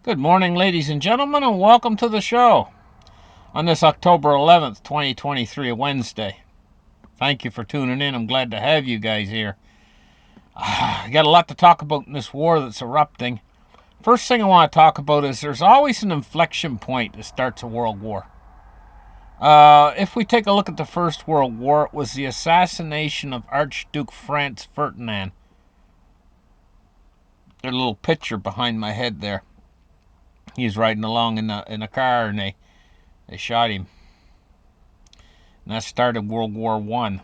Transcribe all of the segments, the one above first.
Good morning, ladies and gentlemen, and welcome to the show on this October 11th, 2023, Wednesday. Thank you for tuning in. I'm glad to have you guys here. I got a lot to talk about in this war that's erupting. First thing I want to talk about is there's always an inflection point that starts a world war. If we take a look at the First World War, it was the assassination of Archduke Franz Ferdinand. There's a little picture behind my head there. He's riding along in a car, and they shot him. And that started World War I.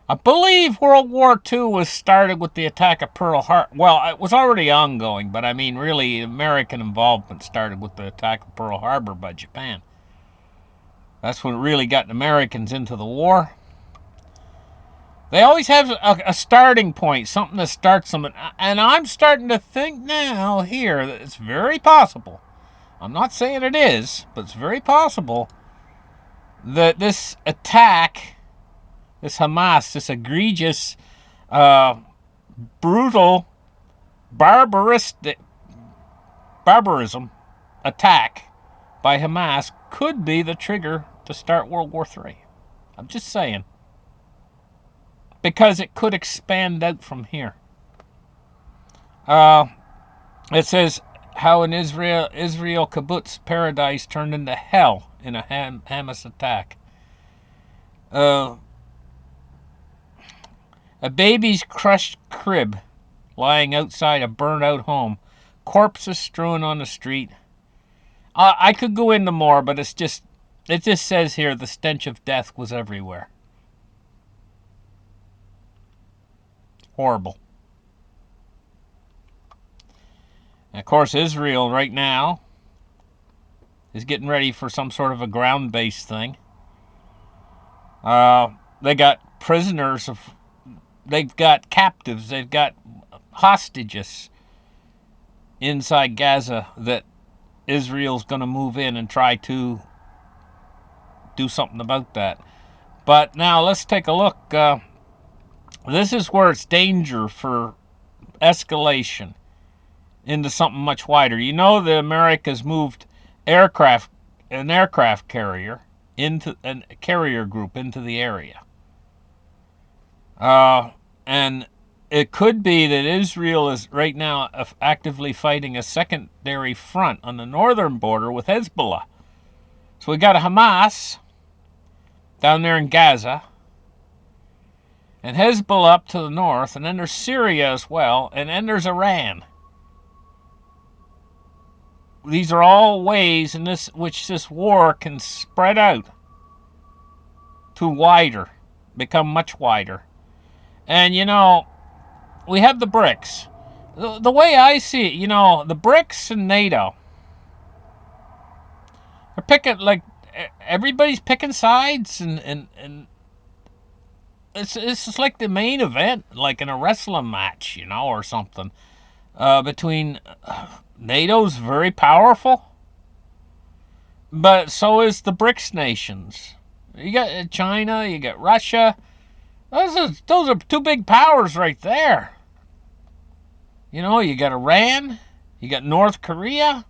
I believe World War II was started with the attack of Pearl Harbor. Well, it was already ongoing, but I mean, really, American involvement started with the attack of Pearl Harbor by Japan. That's when it really got Americans into the war. They always have a starting point, something that starts them. And I'm starting to think now here that it's very possible. I'm not saying it is, but it's very possible that this attack, this Hamas, this egregious, brutal, barbarism attack by Hamas could be the trigger to start World War III. I'm just saying. Because it could expand out from here. It says how in Israel kibbutz paradise turned into hell in a Hamas attack. A baby's crushed crib lying outside a burned out home. Corpses strewn on the street. I could go into more, but it just says here the stench of death was everywhere. Horrible. And of course, Israel right now is getting ready for some sort of a ground-based thing. They got prisoners they've got captives, they've got hostages inside Gaza that Israel's going to move in and try to do something about that. But now let's take a look. This is where it's danger for escalation into something much wider. You know, the Americas moved an aircraft carrier into a carrier group into the area. And it could be that Israel is right now actively fighting a secondary front on the northern border with Hezbollah. So we got a Hamas down there in Gaza, and Hezbollah up to the north, and then there's Syria as well, and then there's Iran. These are all ways in which this war can spread out to wider, become much wider. And you know, we have the BRICS. The way I see it, you know, the BRICS and NATO are picking, like, everybody's picking sides, and it's just like the main event, like in a wrestling match, you know, or something. Between NATO's very powerful, but so is the BRICS nations. You got China, you got Russia. Those are two big powers right there. You know, you got Iran, you got North Korea.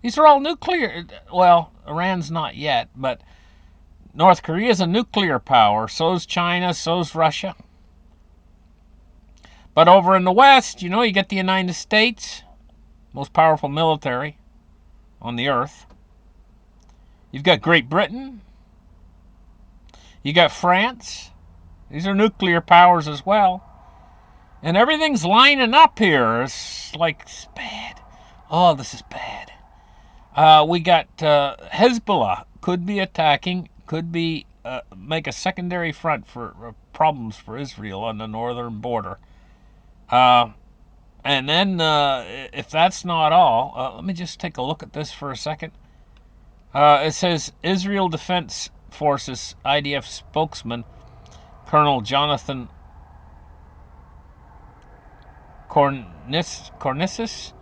These are all nuclear. Well, Iran's not yet, but North Korea is a nuclear power. So is China, so is Russia. But over in the West, you know, you get the United States, most powerful military on the earth. You've got Great Britain. You got France. These are nuclear powers as well. And everything's lining up here. It's like, it's bad. Oh, this is bad. We got Hezbollah could be attacking, could be make a secondary front for problems for Israel on the northern border. And then, if that's not all, let me just take a look at this for a second. It says Israel Defense Forces IDF spokesman Colonel Jonathan Cornices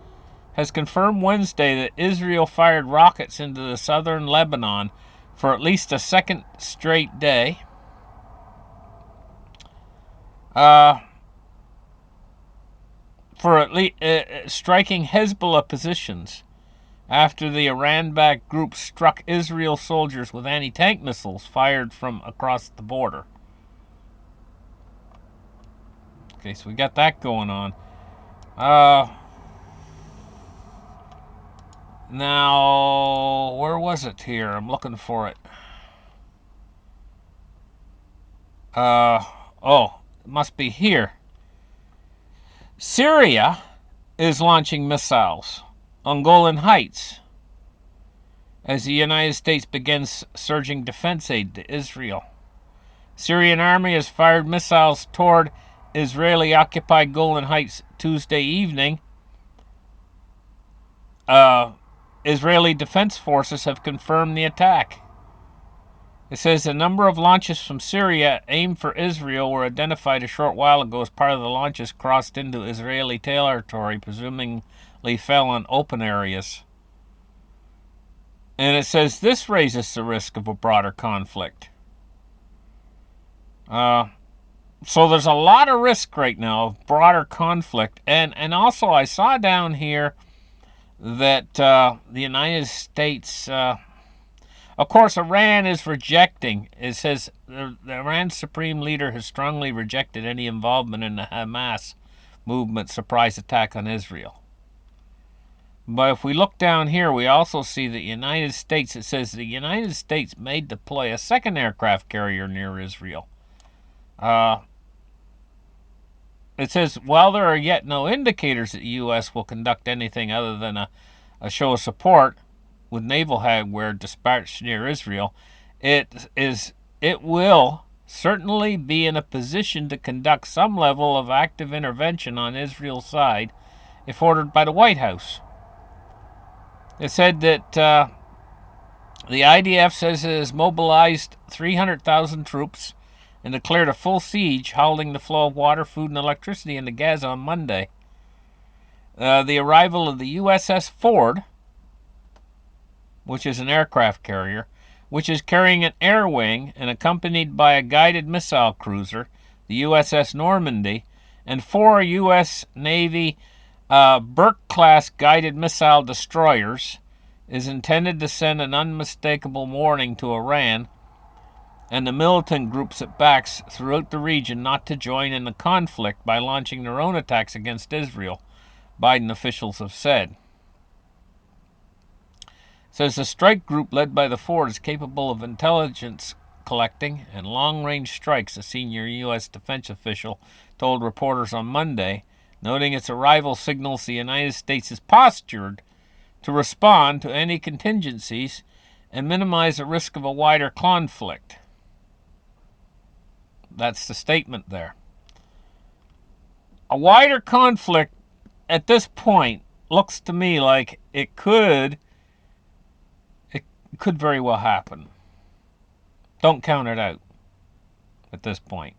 has confirmed Wednesday that Israel fired rockets into the southern Lebanon for at least a second straight day. for at least striking Hezbollah positions after the Iran-backed group struck Israel soldiers with anti-tank missiles fired from across the border. Okay, so we got that going on. Now, where was it here? I'm looking for it. Oh, it must be here. Syria is launching missiles on Golan Heights as the United States begins surging defense aid to Israel. Syrian army has fired missiles toward Israeli-occupied Golan Heights Tuesday evening. Israeli defense forces have confirmed the attack. It says a number of launches from Syria aimed for Israel were identified a short while ago as part of the launches crossed into Israeli territory, presumably fell on open areas. And it says this raises the risk of a broader conflict. So there's a lot of risk right now of broader conflict. And also I saw down here that the United States... of course, Iran is rejecting. It says the Iran's supreme leader has strongly rejected any involvement in the Hamas movement surprise attack on Israel. But if we look down here, we also see the United States. It says the United States may deploy a second aircraft carrier near Israel. It says, while there are yet no indicators that the U.S. will conduct anything other than a show of support with naval hardware dispatched near Israel, it will certainly be in a position to conduct some level of active intervention on Israel's side if ordered by the White House. It said that the IDF says it has mobilized 300,000 troops and declared a full siege, halting the flow of water, food, and electricity into Gaza on Monday. The arrival of the USS Ford, which is an aircraft carrier, which is carrying an air wing and accompanied by a guided missile cruiser, the USS Normandy, and 4 U.S. Navy Burke-class guided missile destroyers, is intended to send an unmistakable warning to Iran and the militant groups it backs throughout the region not to join in the conflict by launching their own attacks against Israel, Biden officials have said. Says the strike group led by the Ford is capable of intelligence collecting and long-range strikes, a senior U.S. defense official told reporters on Monday, noting its arrival signals the United States is postured to respond to any contingencies and minimize the risk of a wider conflict. That's the statement there. A wider conflict at this point looks to me like it could very well happen. Don't count it out at this point.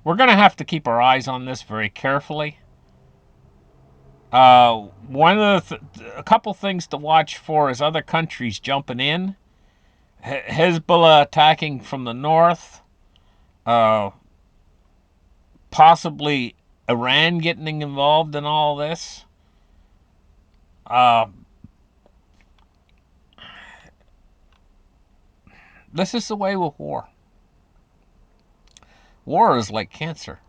We're going to have to keep our eyes on this very carefully. A couple things to watch for is other countries jumping in. Hezbollah attacking from the north. Possibly Iran getting involved in all this. This is the way with war. War is like cancer.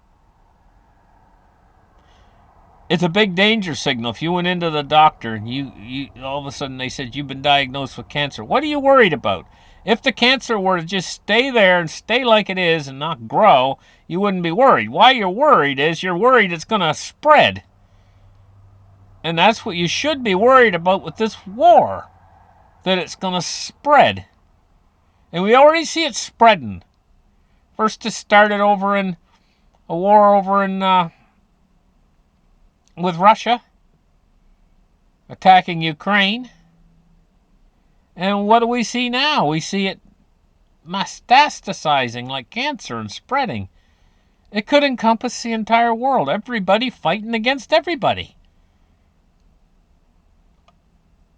It's a big danger signal. If you went into the doctor and you all of a sudden they said you've been diagnosed with cancer, what are you worried about? If the cancer were to just stay there and stay like it is and not grow, you wouldn't be worried. Why you're worried is you're worried it's going to spread. And that's what you should be worried about with this war, that it's going to spread. And we already see it spreading. First it started over in a war over in with Russia, attacking Ukraine. And what do we see now? We see it metastasizing like cancer and spreading. It could encompass the entire world. Everybody fighting against everybody.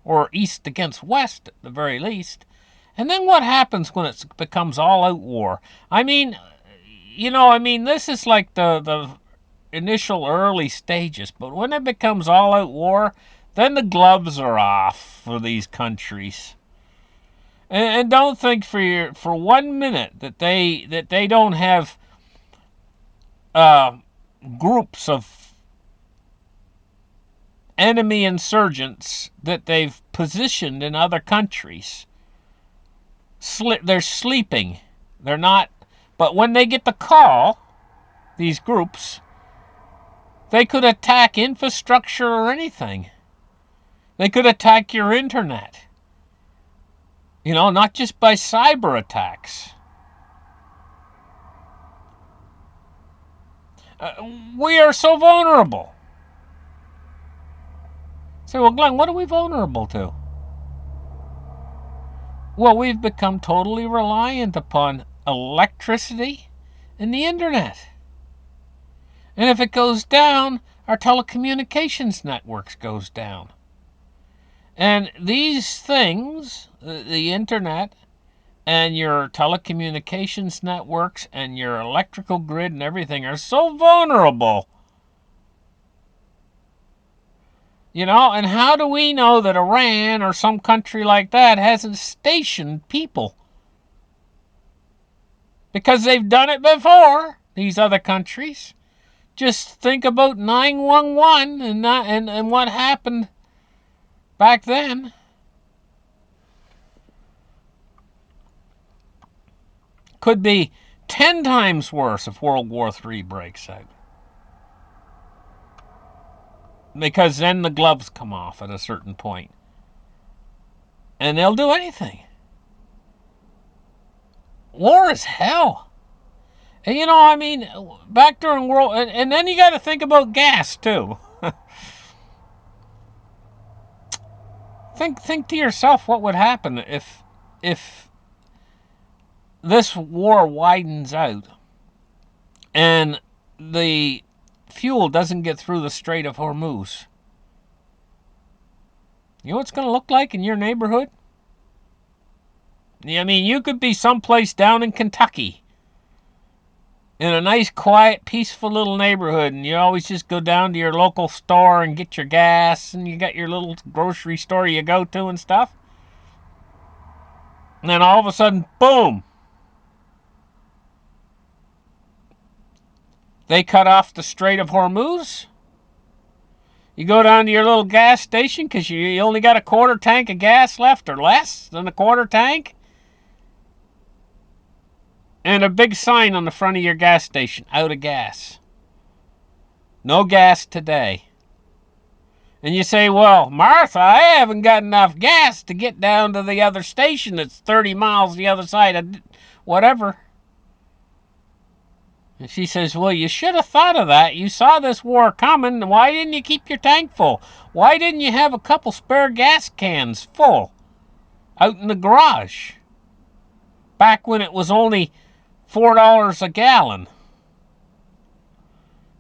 Or east against west at the very least. And then what happens when it becomes all-out war? I mean, this is like the initial early stages. But when it becomes all-out war, then the gloves are off for these countries. And don't think for 1 minute that they don't have groups of enemy insurgents that they've positioned in other countries. They're sleeping. They're not. But when they get the call, these groups, they could attack infrastructure or anything. They could attack your internet. Not just by cyber attacks. We are so vulnerable. Say, well, Glenn, what are we vulnerable to? Well, we've become totally reliant upon electricity and the internet. And if it goes down, our telecommunications networks goes down. And these things, the internet and your telecommunications networks and your electrical grid and everything, are so vulnerable. And how do we know that Iran or some country like that hasn't stationed people? Because they've done it before, these other countries. Just think about 911 and what happened back then. Could be 10 times worse if World War III breaks out. Because then the gloves come off at a certain point. And they'll do anything. War is hell. And back during World... And then you got to think about gas, too. Think to yourself what would happen if this war widens out and the fuel doesn't get through the Strait of Hormuz. You know what it's going to look like in your neighborhood? You could be someplace down in Kentucky in a nice, quiet, peaceful little neighborhood, and you always just go down to your local store and get your gas, and you got your little grocery store you go to and stuff. And then all of a sudden, boom! They cut off the Strait of Hormuz. You go down to your little gas station because you only got a quarter tank of gas left or less than a quarter tank. And a big sign on the front of your gas station, out of gas. No gas today. And you say, well, Martha, I haven't got enough gas to get down to the other station that's 30 miles the other side of whatever. And she says, well, you should have thought of that. You saw this war coming. Why didn't you keep your tank full? Why didn't you have a couple spare gas cans full out in the garage? Back when it was only $4 a gallon.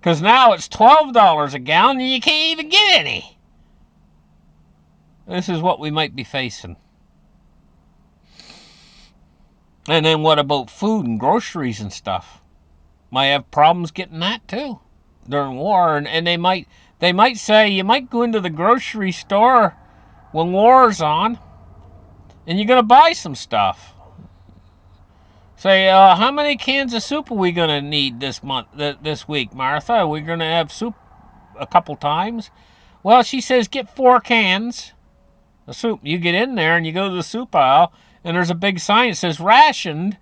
Because now it's $12 a gallon and you can't even get any. This is what we might be facing. And then what about food and groceries and stuff? Might have problems getting that too during war. And they might say you might go into the grocery store when war's on and you're going to buy some stuff. Say, how many cans of soup are we going to need this week, Martha? Are we going to have soup a couple times? Well, she says get 4 cans of soup. You get in there and you go to the soup aisle and there's a big sign that says rationed,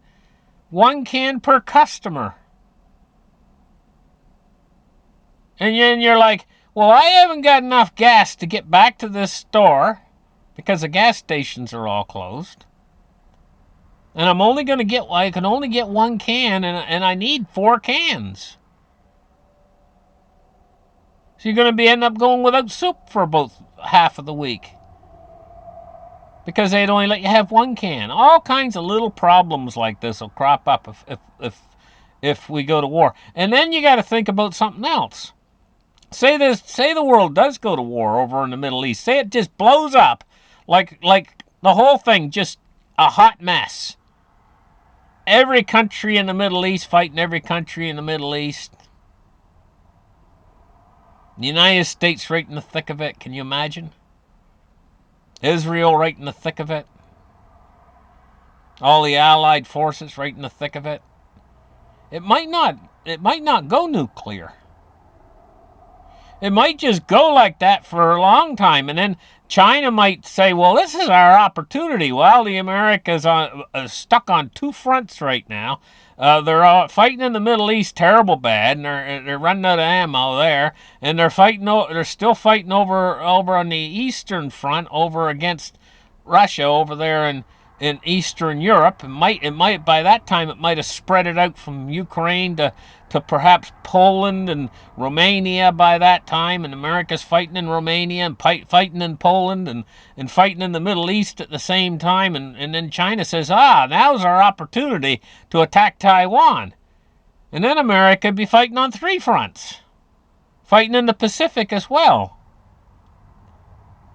1 can per customer. And then you're like, well, I haven't got enough gas to get back to this store because the gas stations are all closed. And I can only get 1 can and I need 4 cans. So you're going to end up going without soup for about half of the week. Because they'd only let you have 1 can. All kinds of little problems like this will crop up if we go to war. And then you got to think about something else. Say the world does go to war over in the Middle East. Say it just blows up like the whole thing just a hot mess. Every country in the Middle East fighting every country in the Middle East. The United States right in the thick of it. Can you imagine? Israel right in the thick of it. All the Allied forces right in the thick of it. It might not. It might not go nuclear. It might just go like that for a long time, and then China might say, "Well, this is our opportunity." Well, the Americas stuck on two fronts right now. They're all fighting in the Middle East, terrible bad, and they're running out of ammo there, and they're fighting. They're still fighting over on the Eastern Front, over against Russia over there in Eastern Europe. It might by that time it might have spread it out from Ukraine to perhaps Poland and Romania by that time, and America's fighting in Romania and fighting in Poland and fighting in the Middle East at the same time, and then China says, now's our opportunity to attack Taiwan. And then America would be fighting on three fronts, fighting in the Pacific as well.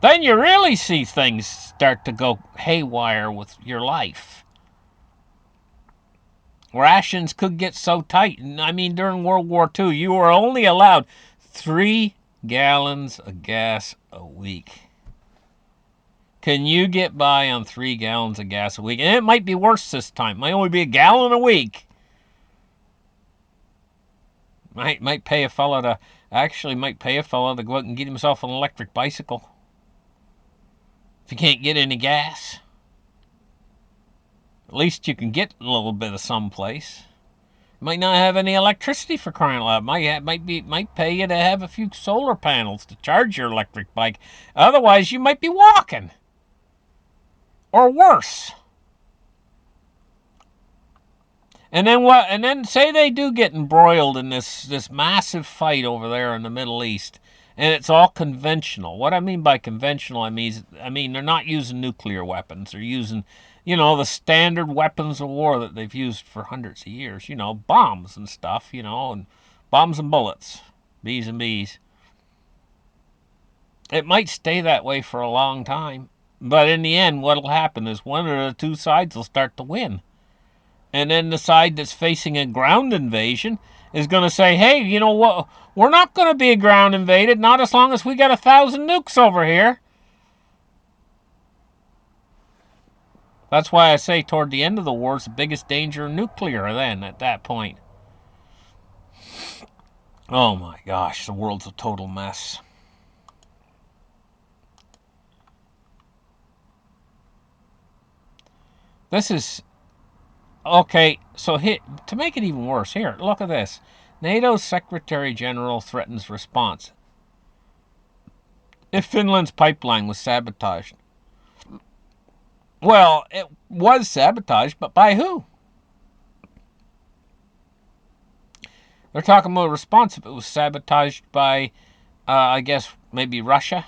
Then you really see things start to go haywire with your life. Rations could get so tight. I mean, during World War II, you were only allowed 3 gallons of gas a week. Can you get by on 3 gallons of gas a week? And it might be worse this time. It might only be a gallon a week. Might pay a fella to go out and get himself an electric bicycle if you can't get any gas. At least you can get a little bit of someplace. You might not have any electricity, for crying out loud. Might pay you to have a few solar panels to charge your electric bike. Otherwise, you might be walking. Or worse. And then what? And then say they do get embroiled in this massive fight over there in the Middle East, and it's all conventional. What I mean by conventional, I mean they're not using nuclear weapons. They're using, the standard weapons of war that they've used for hundreds of years. Bombs and stuff. And bombs and bullets, B's and B's. It might stay that way for a long time, but in the end, what'll happen is one or the two sides will start to win. And then the side that's facing a ground invasion is going to say, hey, you know what? We're not going to be ground invaded, not as long as we got 1,000 nukes over here. That's why I say toward the end of the war is the biggest danger nuclear then at that point. Oh my gosh, the world's a total mess. This is... Okay, so to make it even worse, here, look at this. NATO's Secretary General threatens response if Finland's pipeline was sabotaged. Well, it was sabotaged, but by who? They're talking about a response if it was sabotaged by, I guess, maybe Russia.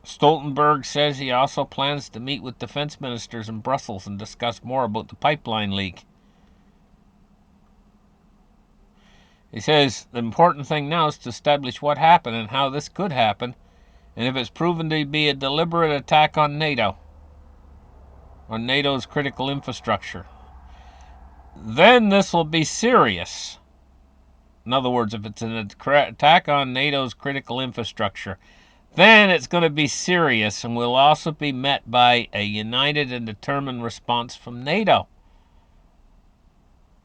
Stoltenberg says he also plans to meet with defense ministers in Brussels and discuss more about the pipeline leak. He says the important thing now is to establish what happened and how this could happen, and if it's proven to be a deliberate attack on NATO, on NATO's critical infrastructure, then this will be serious. In other words, if it's an attack on NATO's critical infrastructure, then it's going to be serious and will also be met by a united and determined response from NATO.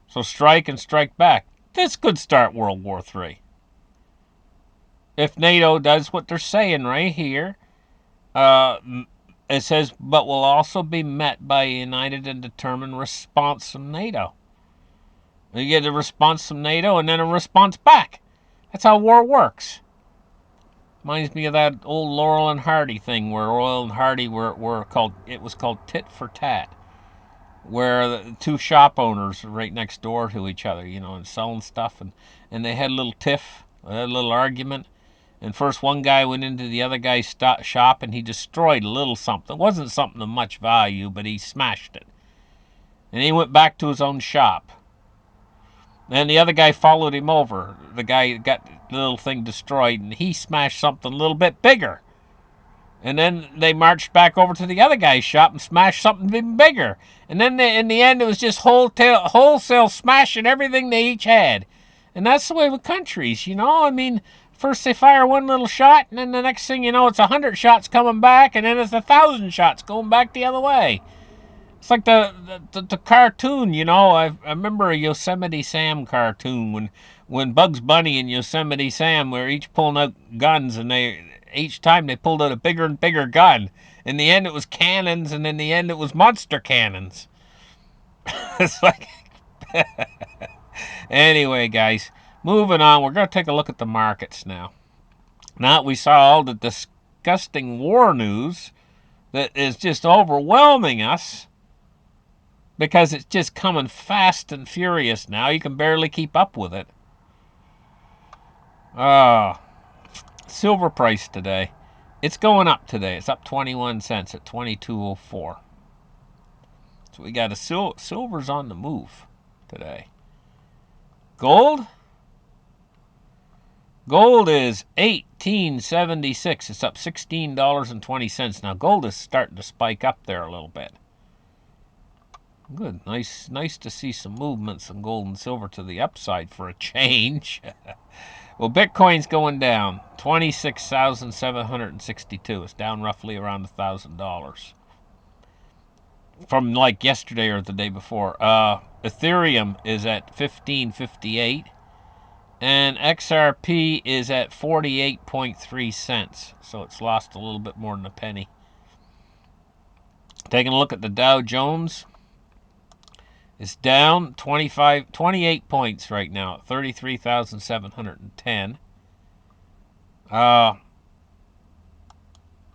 So strike and strike back. This could start World War III. If NATO does what they're saying right here, it says, but will also be met by a united and determined response from NATO. You get a response from NATO and then a response back. That's how war works. Reminds me of that old Laurel and Hardy thing where Laurel and Hardy it was called tit for tat, where the two shop owners were right next door to each other, and selling stuff, and they had a little tiff, a little argument, and first one guy went into the other guy's shop and he destroyed a little something. It wasn't something of much value, but he smashed it. And he went back to his own shop. And the other guy followed him over. The guy got the little thing destroyed, and he smashed something a little bit bigger. And then they marched back over to the other guy's shop and smashed something even bigger. And then in the end, it was just wholesale smashing everything they each had. And that's the way with countries, you know? I mean, first they fire one little shot, and then the next thing you know, it's 100 shots coming back, and then it's 1,000 shots going back the other way. It's like the cartoon, you know. I remember a Yosemite Sam cartoon when Bugs Bunny and Yosemite Sam were each pulling out guns, and each time they pulled out a bigger and bigger gun. In the end, it was cannons, and in the end, it was monster cannons. It's like anyway, guys. Moving on, we're gonna take a look at the markets now. Now that we saw all the disgusting war news that is just overwhelming us, because it's just coming fast and furious now. You can barely keep up with it. Oh, silver price today. It's going up today. It's up 21 cents at 22.04. So we got a silver's on the move today. Gold? Gold is $18.76. It's up $16.20. Now gold is starting to spike up there a little bit. Good. Nice to see some movements in gold and silver to the upside for a change. Well, Bitcoin's going down. 26,762. It's down roughly around $1,000 from like yesterday or the day before. Ethereum is at 1558, and XRP is at 48.3 cents. So it's lost a little bit more than a penny. Taking a look at the Dow Jones. It's down 28 points right now at 33,710.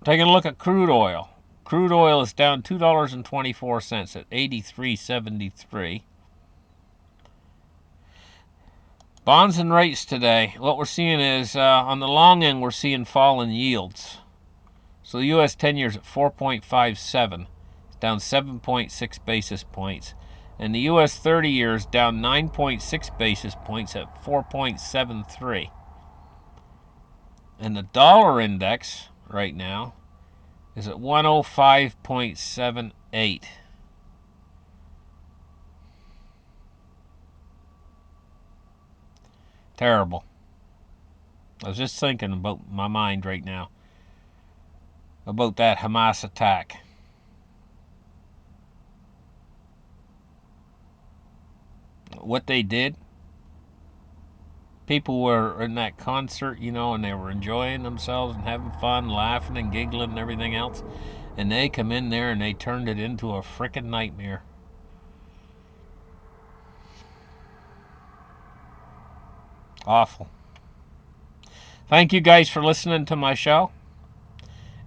Taking a look at crude oil. Crude oil is down $2.24 at 83.73. Bonds and rates today. What we're seeing is on the long end, we're seeing falling yields. So the U.S. 10 years at 4.57. It's down 7.6 basis points. And the U.S. 30 years down 9.6 basis points at 4.73. And the dollar index right now is at 105.78. Terrible. I was just thinking about my mind right now about that Hamas attack. What they did, people were in that concert, you know, and they were enjoying themselves and having fun, laughing and giggling and everything else. And they come in there and they turned it into a frickin' nightmare. Awful. Thank you guys for listening to my show.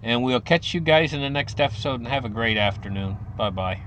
And we'll catch you guys in the next episode, and have a great afternoon. Bye-bye.